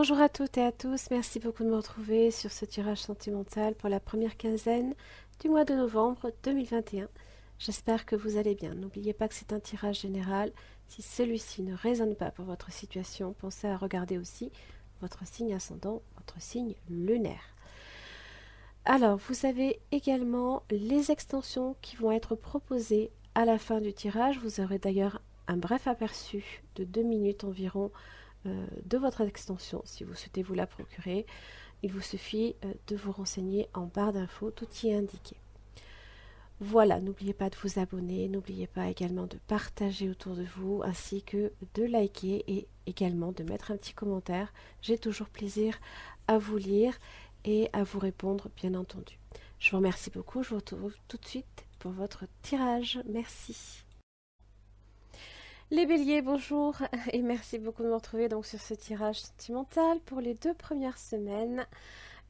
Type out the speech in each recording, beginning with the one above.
Bonjour à toutes et à tous, merci beaucoup de me retrouver sur ce tirage sentimental pour la première quinzaine du mois de novembre 2021. J'espère que vous allez bien. N'oubliez pas que c'est un tirage général. Si celui-ci ne résonne pas pour votre situation, pensez à regarder aussi votre signe ascendant, votre signe lunaire. Alors, vous avez également les extensions qui vont être proposées à la fin du tirage. Vous aurez d'ailleurs un bref aperçu de 2 minutes environ de votre extension si vous souhaitez vous la procurer. Il vous suffit de vous renseigner en barre d'infos, tout y est indiqué. Voilà, n'oubliez pas de vous abonner, n'oubliez pas également de partager autour de vous, ainsi que de liker et également de mettre un petit commentaire. J'ai toujours plaisir à vous lire et à vous répondre, bien entendu. Je vous remercie beaucoup, je vous retrouve tout de suite pour votre tirage. Merci. Les béliers, bonjour et merci beaucoup de me retrouver donc sur ce tirage sentimental pour les 2 premières semaines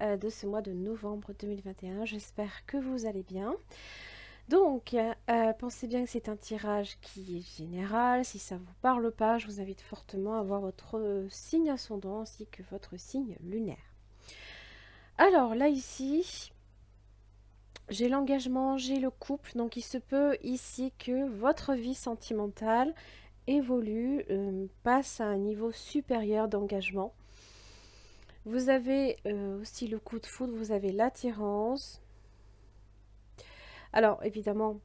de ce mois de novembre 2021. J'espère que vous allez bien. Donc, pensez bien que c'est un tirage qui est général. Si ça ne vous parle pas, je vous invite fortement à voir votre signe ascendant ainsi que votre signe lunaire. Alors là ici, j'ai l'engagement, j'ai le couple, donc il se peut ici que votre vie sentimentale évolue, passe à un niveau supérieur d'engagement. Vous avez aussi le coup de foudre, vous avez l'attirance. Alors évidemment,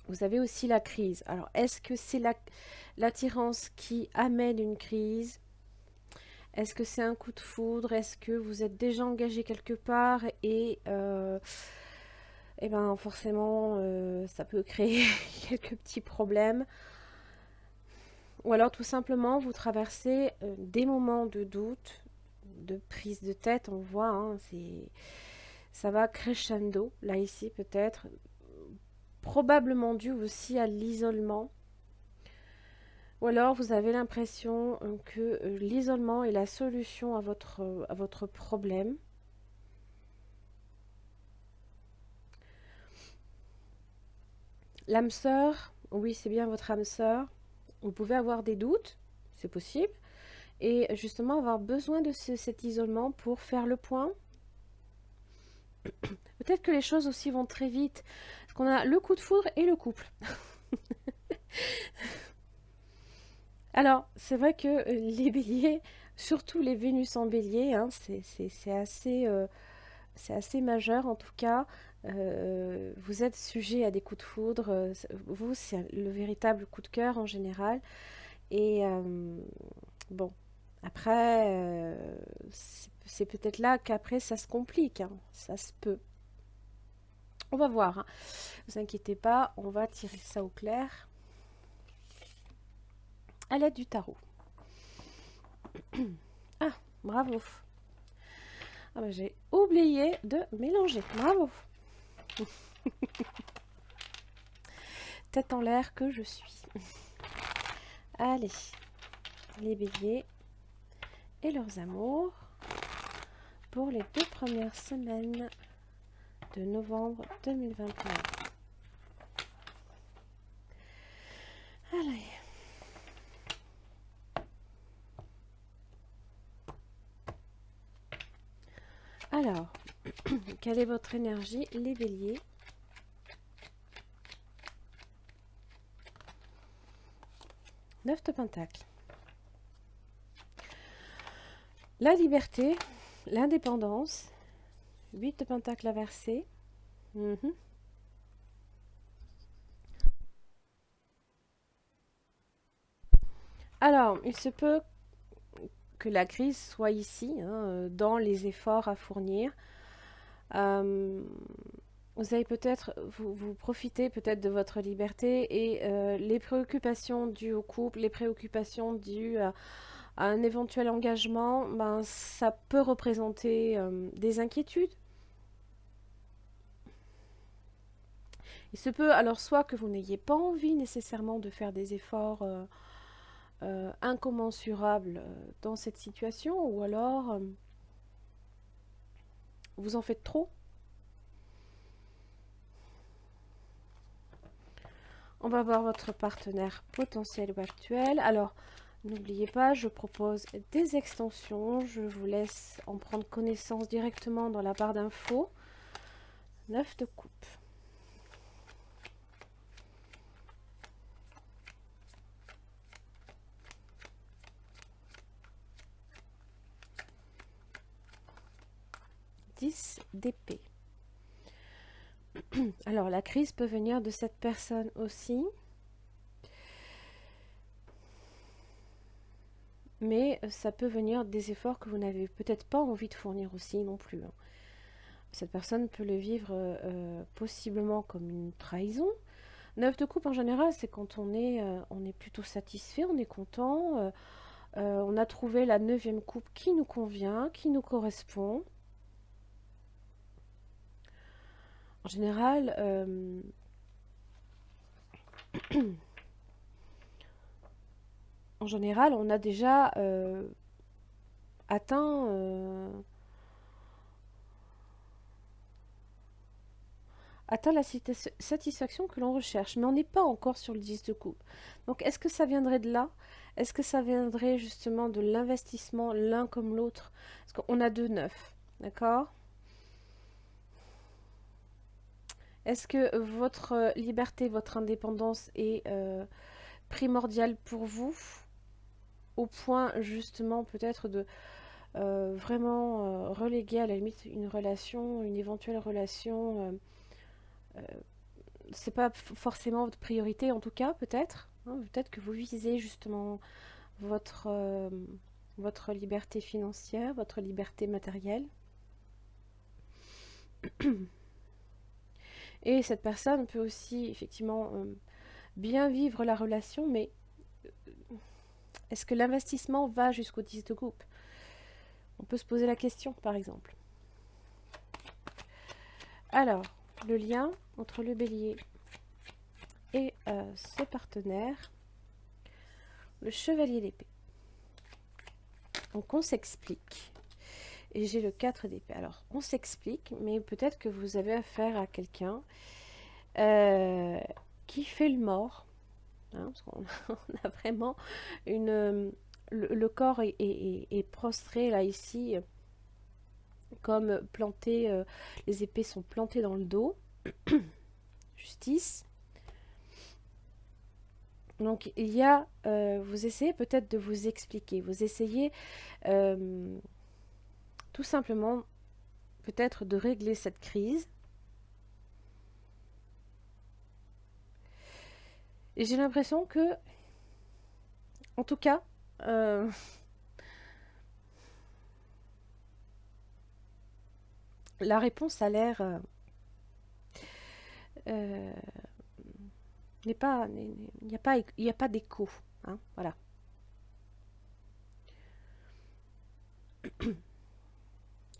vous avez aussi la crise. Alors est-ce que c'est l'attirance qui amène une crise? Est-ce que c'est un coup de foudre? Est-ce que vous êtes déjà engagé quelque part et ben forcément ça peut créer quelques petits problèmes? Ou alors tout simplement vous traversez des moments de doute, de prise de tête, on voit, hein, ça va crescendo, là ici peut-être, probablement dû aussi à l'isolement. Ou alors vous avez l'impression que l'isolement est la solution à votre problème. L'âme sœur, oui c'est bien votre âme sœur, vous pouvez avoir des doutes, c'est possible, et justement avoir besoin de cet isolement pour faire le point. Peut-être que les choses aussi vont très vite, parce qu'on a le coup de foudre et le couple. Alors, c'est vrai que les béliers, surtout les Vénus en bélier, hein, c'est assez majeur en tout cas. Vous êtes sujet à des coups de foudre. Vous, c'est le véritable coup de cœur en général. Et bon, après, c'est peut-être là qu'après ça se complique, hein, ça se peut. On va voir, hein. Ne vous inquiétez pas, on va tirer ça au clair à l'aide du tarot. Ah, bravo. Ah bah, j'ai oublié de mélanger. Bravo. Tête en l'air que je suis. Allez, les béliers et leurs amours pour les 2 premières semaines de novembre 2021. Allez. Alors, quelle est votre énergie, les béliers? Neuf de pentacles. La liberté, l'indépendance. 8 de pentacles inversés. Alors, il se peut que la crise soit ici, hein, dans les efforts à fournir. Vous avez peut-être, vous profitez peut-être de votre liberté et les préoccupations dues au couple, les préoccupations dues à un éventuel engagement, ben, ça peut représenter des inquiétudes. Il se peut alors soit que vous n'ayez pas envie nécessairement de faire des efforts incommensurables dans cette situation, ou alors vous en faites trop. On va voir votre partenaire potentiel ou actuel. Alors, N'oubliez pas, je propose des extensions. Je vous laisse en prendre connaissance directement dans la barre d'infos. 9 de coupe. D'épée. Alors la crise peut venir de cette personne aussi, mais ça peut venir des efforts que vous n'avez peut-être pas envie de fournir aussi non plus. Cette personne peut le vivre possiblement comme une trahison. 9 de coupe en général, c'est quand on est plutôt satisfait, on est content, on a trouvé la 9e coupe qui nous convient, qui nous correspond. En général, on a déjà atteint, la satisfaction que l'on recherche, mais on n'est pas encore sur le 10 de coupe. Donc, est-ce que ça viendrait de là? Est-ce que ça viendrait justement de l'investissement l'un comme l'autre? Parce qu'on a 2 9, d'accord? Est-ce que votre liberté, votre indépendance est primordiale pour vous, au point justement peut-être de vraiment reléguer à la limite une relation, une éventuelle relation, c'est pas forcément votre priorité en tout cas, peut-être, hein, peut-être que vous visez justement votre, votre liberté financière, votre liberté matérielle. Et cette personne peut aussi effectivement bien vivre la relation, mais est-ce que l'investissement va jusqu'au 10 de coupe? On peut se poser la question, par exemple. Alors, le lien entre le bélier et ce partenaire, le chevalier d'épée. Donc, on s'explique. Et j'ai le 4 d'épée. Alors, on s'explique, mais peut-être que vous avez affaire à quelqu'un qui fait le mort. Hein, parce qu'on a vraiment une... le corps est prostré, là, ici, comme planté, les épées sont plantées dans le dos. Justice. Donc, il y a... vous essayez peut-être de vous expliquer. Vous essayez tout simplement peut-être de régler cette crise. Et j'ai l'impression que, en tout cas, la réponse a l'air il n'y a pas d'écho, hein, voilà.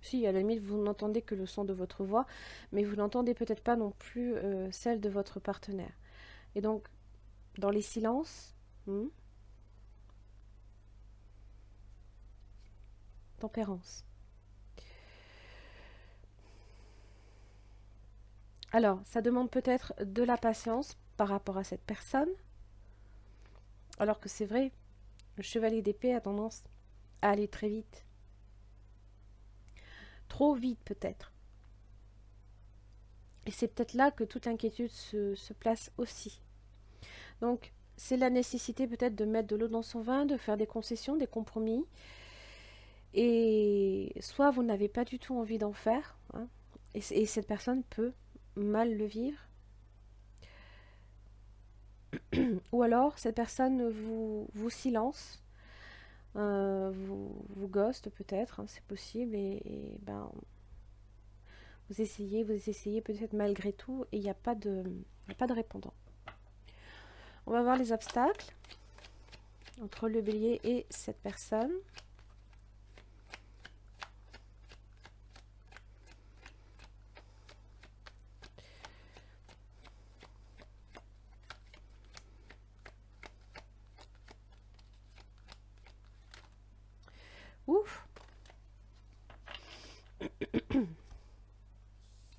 Si, à la limite, vous n'entendez que le son de votre voix, mais vous n'entendez peut-être pas non plus celle de votre partenaire. Et donc, dans les silences, tempérance. Alors, ça demande peut-être de la patience par rapport à cette personne, alors que c'est vrai, le chevalier d'épée a tendance à aller très vite. Trop vite peut-être. Et c'est peut-être là que toute inquiétude se place aussi. Donc, c'est la nécessité peut-être de mettre de l'eau dans son vin, de faire des concessions, des compromis. Et soit vous n'avez pas du tout envie d'en faire, hein, et cette personne peut mal le vivre. Ou alors, cette personne vous silence, vous ghost peut-être, hein, c'est possible, et ben, vous essayez peut-être malgré tout, et il n'y a pas de répondant. On va voir les obstacles entre le bélier et cette personne. Ouf.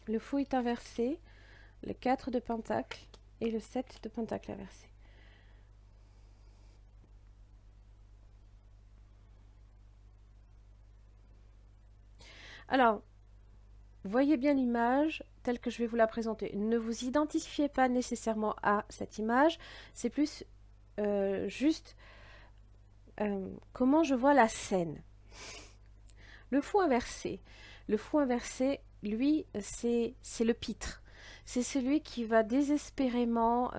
Le fou est inversé, le 4 de pentacle et le 7 de pentacle inversé. Alors, voyez bien l'image telle que je vais vous la présenter. Ne vous identifiez pas nécessairement à cette image, c'est plus juste comment je vois la scène. Le fou inversé. Le fou inversé, lui, c'est le pitre. C'est celui qui va désespérément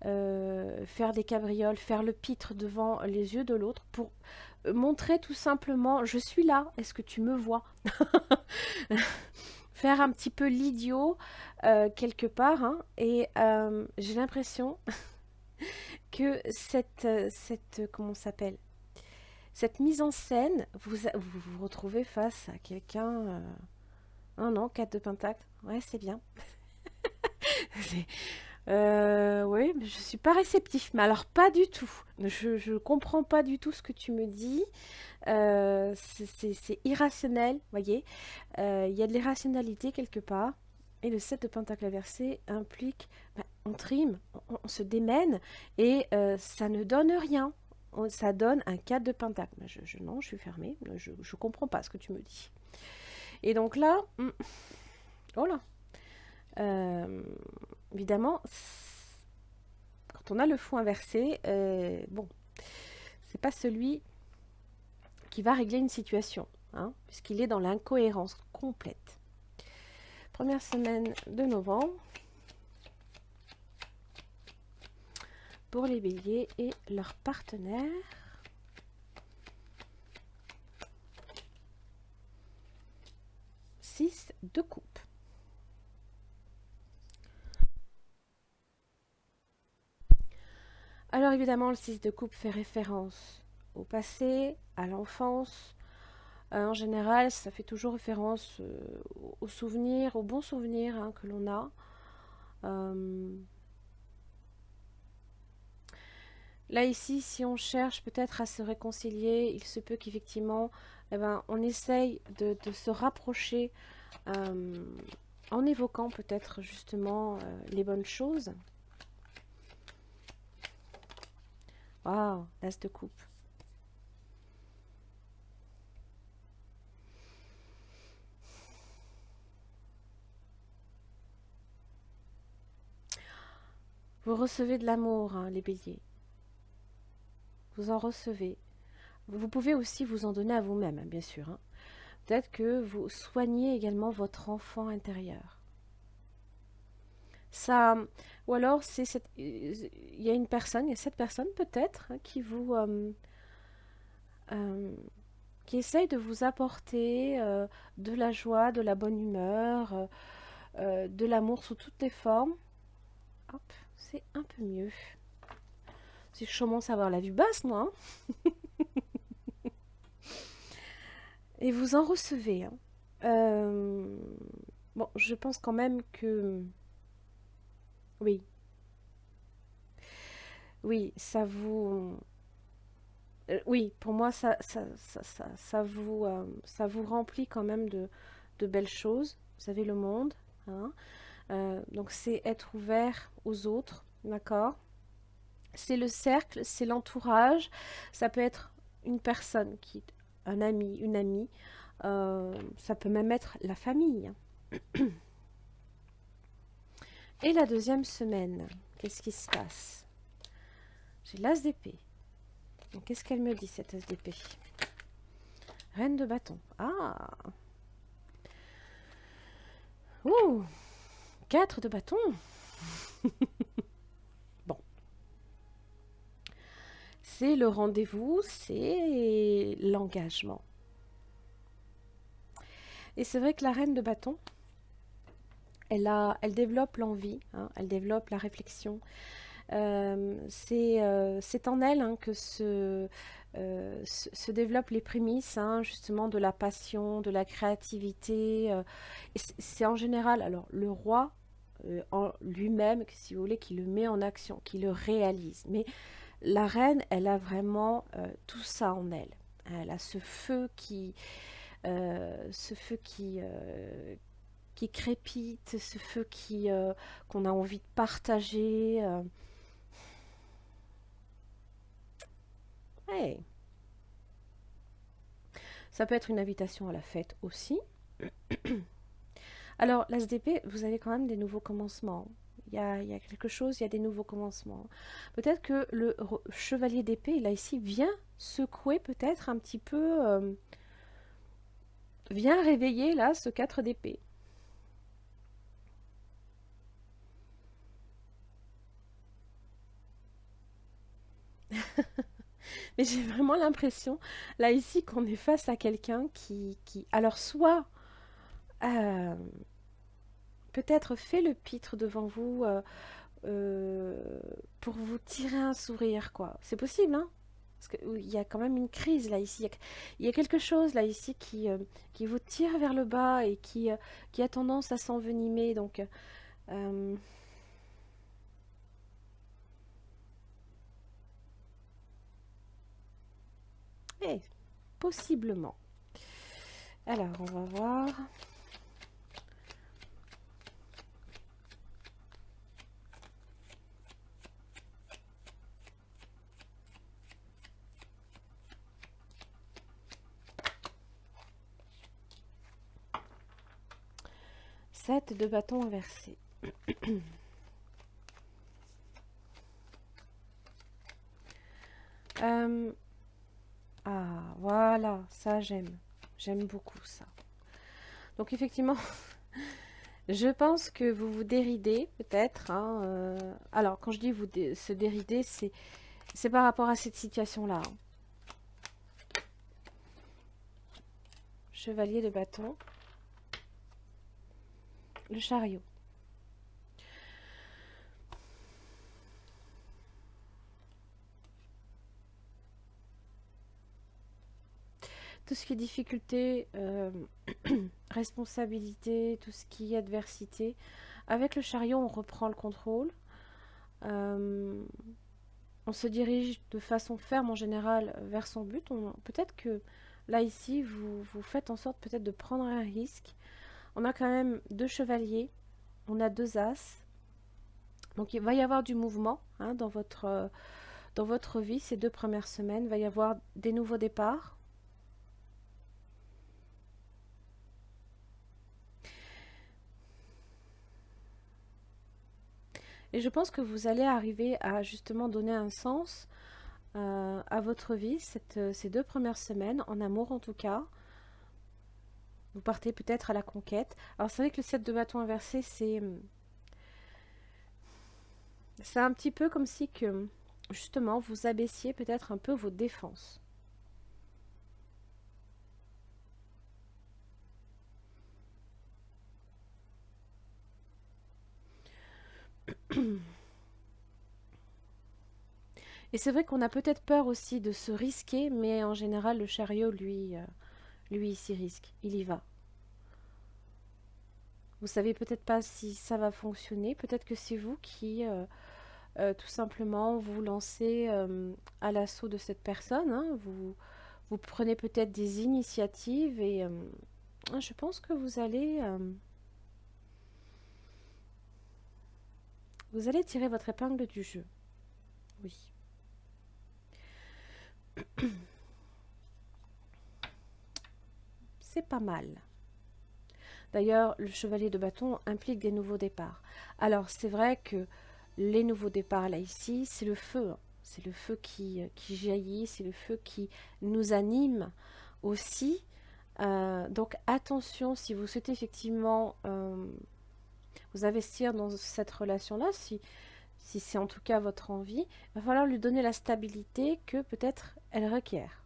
faire des cabrioles, faire le pitre devant les yeux de l'autre pour montrer tout simplement, je suis là, est-ce que tu me vois? Faire un petit peu l'idiot quelque part, hein, et j'ai l'impression que comment ça s'appelle? Cette mise en scène, vous retrouvez face à quelqu'un. Oh non, 4 de pentacle. Ouais, c'est bien. Oui, mais je suis pas réceptif. Mais alors, pas du tout. Je comprends pas du tout ce que tu me dis. C'est irrationnel, voyez. Il y a de l'irrationalité quelque part. Et le 7 de pentacle inversé implique, on trime, on se démène, et ça ne donne rien. Ça donne un 4 de pentacle. Non, je suis fermée. Je comprends pas ce que tu me dis. Et donc là, oh là, évidemment, quand on a le fou inversé, bon, c'est pas celui qui va régler une situation, hein, puisqu'il est dans l'incohérence complète. Première semaine de novembre pour les béliers et leurs partenaires. Six de coupe. Alors évidemment, le 6 de coupe fait référence au passé, à l'enfance. En général, ça fait toujours référence aux souvenirs, aux bons souvenirs, hein, que l'on a. Là, ici, si on cherche peut-être à se réconcilier, il se peut qu'effectivement, on essaye de se rapprocher en évoquant peut-être justement les bonnes choses. Waouh, l'as de coupe. Vous recevez de l'amour, hein, les béliers. Vous en recevez. Vous pouvez aussi vous en donner à vous-même, hein, bien sûr. Hein. Peut-être que vous soignez également votre enfant intérieur. Ça, ou alors il y a une personne, il y a cette personne peut-être hein, qui essaye de vous apporter de la joie, de la bonne humeur, de l'amour sous toutes les formes. Hop, c'est un peu mieux. Si je commence à avoir la vue basse, moi. Hein. Et vous en recevez. Hein. Bon, je pense quand même que... Oui. Oui, ça vous... oui, pour moi, ça vous remplit quand même de belles choses. Vous avez le monde. Hein. Donc, c'est être ouvert aux autres. D'accord? C'est le cercle, c'est l'entourage. Ça peut être une personne un ami, une amie. Ça peut même être la famille. Et la deuxième semaine, qu'est-ce qui se passe? J'ai l'as d'épée. Qu'est-ce qu'elle me dit, cette as d'épée? Reine de bâton. Ah! Ouh! 4 de bâton. Bon. C'est le rendez-vous, c'est l'engagement. Et c'est vrai que la reine de bâton, elle développe l'envie, hein, elle développe la réflexion. C'est en elle hein, que se développent les prémices hein, justement de la passion, de la créativité. Et c'est en général, alors le roi en lui-même, si vous voulez, qui le met en action, qui le réalise. Mais la reine, elle a vraiment tout ça en elle. Elle a ce feu qui crépite, ce feu qu'on a envie de partager. Ouais. Ça peut être une invitation à la fête aussi. Alors, l'ASDP, vous avez quand même des nouveaux commencements. Il y a quelque chose, il y a des nouveaux commencements. Peut-être que le chevalier d'épée, là, ici, vient secouer peut-être un petit peu, vient réveiller, là, ce 4 d'épée. Mais j'ai vraiment l'impression, là, ici, qu'on est face à quelqu'un alors, soit, euh, peut-être fait le pitre devant vous, pour vous tirer un sourire, quoi. C'est possible, hein? Parce qu'il y a quand même une crise là ici. Il y a quelque chose là ici qui vous tire vers le bas et qui a tendance à s'envenimer. Donc, euh, eh, possiblement. Alors, on va voir. Sept de bâton inversé. Euh, ah, voilà, ça j'aime. J'aime beaucoup ça. Donc effectivement, je pense que vous vous déridez peut-être, hein, alors, quand je dis se dérider, c'est par rapport à cette situation-là, hein. Chevalier de bâton. Le chariot. Tout ce qui est difficulté, responsabilité, tout ce qui est adversité. Avec le chariot, on reprend le contrôle. Euh, on se dirige de façon ferme en général vers son but. Peut-être que là, ici, vous faites en sorte peut-être de prendre un risque. On a quand même deux chevaliers, on a deux as. Donc il va y avoir du mouvement, hein, dans votre vie ces 2 premières semaines. Il va y avoir des nouveaux départs. Et je pense que vous allez arriver à justement donner un sens à votre vie ces 2 premières semaines, en amour en tout cas. Vous partez peut-être à la conquête. Alors c'est vrai que le 7 de bâton inversé, c'est un petit peu comme si que justement vous abaissiez peut-être un peu vos défenses. Et c'est vrai qu'on a peut-être peur aussi de se risquer, mais en général le chariot, lui il s'y risque, il y va. Vous savez peut-être pas si ça va fonctionner, peut-être que c'est vous qui tout simplement vous lancez à l'assaut de cette personne, hein. Vous prenez peut-être des initiatives et je pense que vous allez tirer votre épingle du jeu. Oui. C'est pas mal. D'ailleurs, le chevalier de bâton implique des nouveaux départs. Alors, c'est vrai que les nouveaux départs, là, ici, c'est le feu, hein. C'est le feu qui jaillit, c'est le feu qui nous anime aussi. Donc, attention, si vous souhaitez effectivement vous investir dans cette relation-là, si c'est en tout cas votre envie, il va falloir lui donner la stabilité que peut-être elle requiert.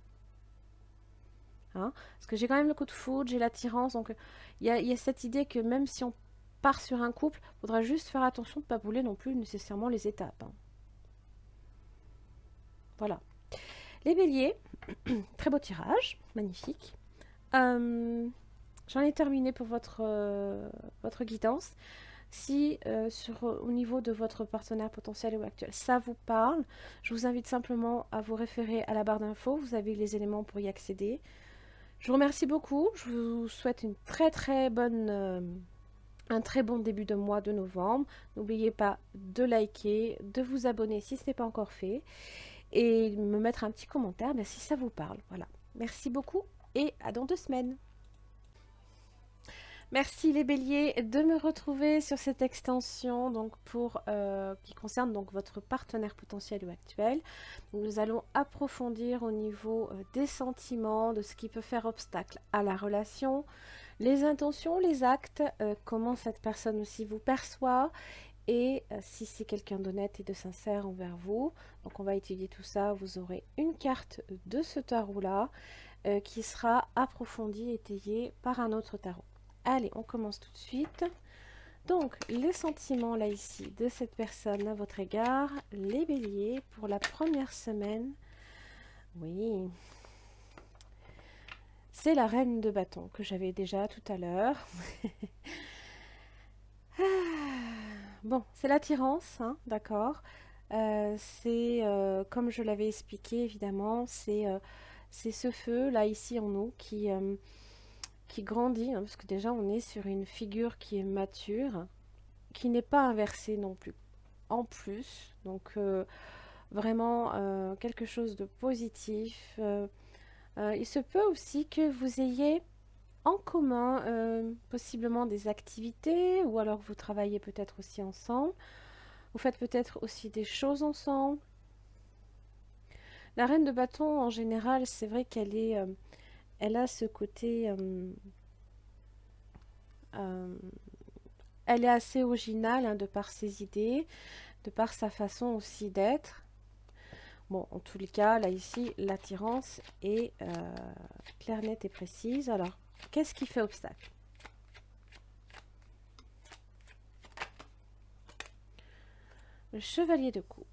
Hein, parce que j'ai quand même le coup de foudre, j'ai l'attirance, donc il y a cette idée que même si on part sur un couple, il faudra juste faire attention de ne pas brûler non plus nécessairement les étapes, hein. Voilà. Les béliers, très beau tirage, magnifique. J'en ai terminé pour votre guidance. Si au niveau de votre partenaire potentiel ou actuel, ça vous parle, je vous invite simplement à vous référer à la barre d'infos. Vous avez les éléments pour y accéder. Je vous remercie beaucoup. Je vous souhaite une un très bon début de mois de novembre. N'oubliez pas de liker, de vous abonner si ce n'est pas encore fait et me mettre un petit commentaire si ça vous parle. Voilà. Merci beaucoup et à dans 2 semaines. Merci les béliers de me retrouver sur cette extension donc qui concerne donc votre partenaire potentiel ou actuel. Donc, nous allons approfondir au niveau des sentiments, de ce qui peut faire obstacle à la relation, les intentions, les actes, comment cette personne aussi vous perçoit et si c'est quelqu'un d'honnête et de sincère envers vous. Donc on va étudier tout ça. Vous aurez une carte de ce tarot-là qui sera approfondie, étayée par un autre tarot. Allez, on commence tout de suite. Donc, les sentiments là ici de cette personne à votre égard, les béliers, pour la première semaine. Oui, c'est la reine de bâton que j'avais déjà tout à l'heure. Bon, c'est l'attirance, hein, d'accord. C'est, comme je l'avais expliqué, évidemment, c'est ce feu là ici en nous qui grandit, hein, parce que déjà on est sur une figure qui est mature, qui n'est pas inversée non plus. En plus, donc vraiment quelque chose de positif. Il se peut aussi que vous ayez en commun possiblement des activités, ou alors vous travaillez peut-être aussi ensemble. Vous faites peut-être aussi des choses ensemble. La reine de bâton, en général, c'est vrai qu'elle est, elle a ce côté, elle est assez originale hein, de par ses idées, de par sa façon aussi d'être. Bon, en tous les cas, là ici, l'attirance est claire, nette et précise. Alors, qu'est-ce qui fait obstacle? Le chevalier de coupe.